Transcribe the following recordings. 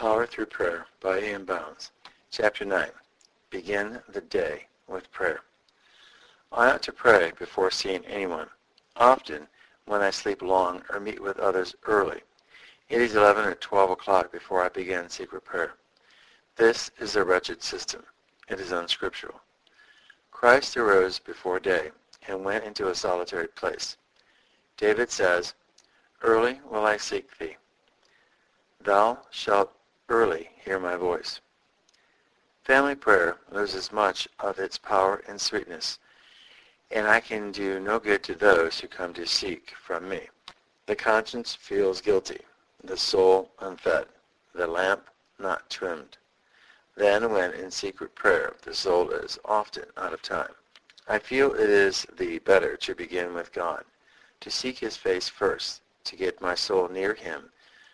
Power Through Prayer by A.M. Bounds. Chapter 9. Begin the day with prayer. I ought to pray before seeing anyone. Often, when I sleep long or meet with others early, it is 11 or 12 o'clock before I begin secret prayer. This is a wretched system. It is unscriptural. Christ arose before day and went into a solitary place. David says, "Early will I seek thee. Thou shalt early hear my voice." Family prayer loses much of its power and sweetness, and I can do no good to those who come to seek from me. The conscience feels guilty, the soul unfed, the lamp not trimmed. Then when in secret prayer the soul is often out of time. I feel it is the better to begin with God, to seek his face first, to get my soul near him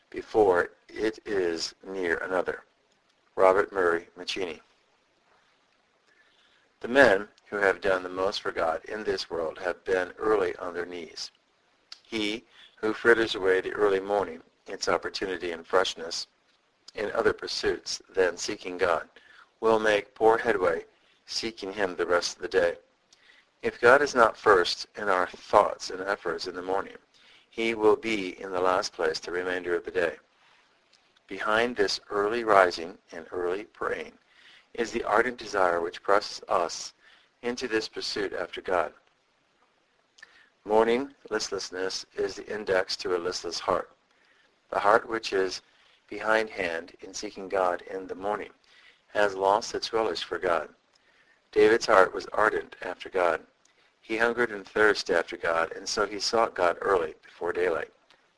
before it is near another. Robert Murray Mancini. The men who have done the most for God in this world have been early on their knees. He who fritters away the early morning, its opportunity and freshness, in other pursuits than seeking God, will make poor headway seeking him the rest of the day. If God is not first in our thoughts and efforts in the morning, he will be in the last place the remainder of the day. Behind this early rising and early praying is the ardent desire which presses us into this pursuit after God. Morning listlessness is the index to a listless heart. The heart which is behindhand in seeking God in the morning has lost its relish for God. David's heart was ardent after God. He hungered and thirsted after God, and so he sought God early, before daylight.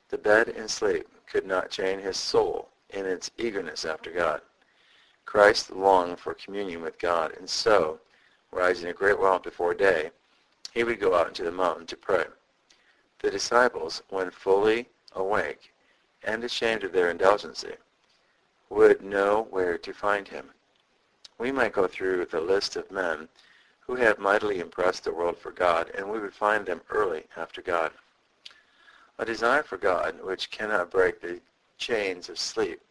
The bed and sleep could not chain his soul in its eagerness after God. Christ longed for communion with God, and so, rising a great while before day, he would go out into the mountain to pray. The disciples, when fully awake and ashamed of their indulgency, would know where to find him. We might go through the list of men who have mightily impressed the world for God, and we would find them early after God. A desire for God, which cannot break the chains of sleep,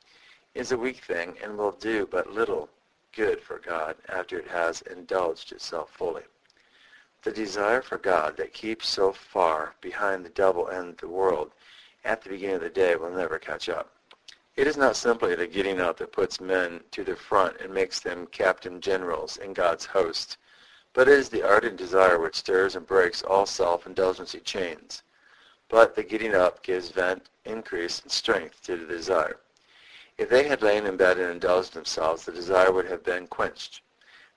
is a weak thing and will do but little good for God after it has indulged itself fully. The desire for God that keeps so far behind the devil and the world at the beginning of the day will never catch up. It is not simply the getting up that puts men to the front and makes them captain generals in God's host, but it is the ardent desire which stirs and breaks all self-indulgency chains. But the getting up gives vent, increase, and strength to the desire. If they had lain in bed and indulged themselves, the desire would have been quenched.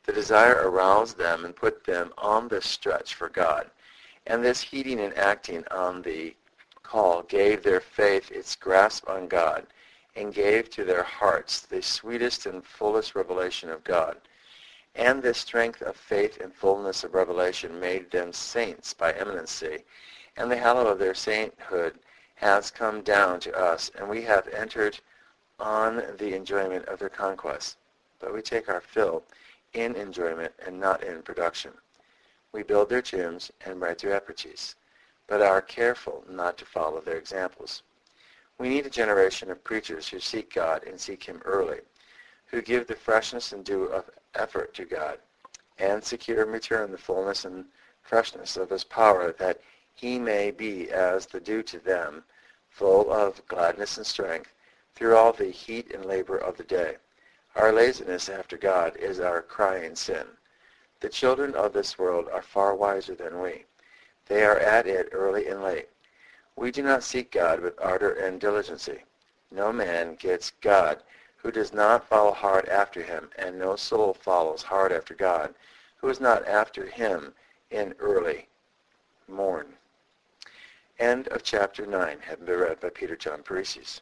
The desire aroused them and put them on the stretch for God, and this heeding and acting on the call gave their faith its grasp on God, and gave to their hearts the sweetest and fullest revelation of God. And this strength of faith and fullness of revelation made them saints by eminency, and the hallow of their sainthood has come down to us, and we have entered on the enjoyment of their conquest. But we take our fill in enjoyment and not in production. We build their tombs and write their effigies, but are careful not to follow their examples. We need a generation of preachers who seek God and seek him early, who give the freshness and due of effort to God, and secure in return the fullness and freshness of his power, that he may be as the dew to them, full of gladness and strength, through all the heat and labor of the day. Our laziness after God is our crying sin. The children of this world are far wiser than we. They are at it early and late. We do not seek God with ardor and diligency. No man gets God who does not follow hard after him, and no soul follows hard after God who is not after him in early morn. End of chapter 9, having been read by Peter John Parisius.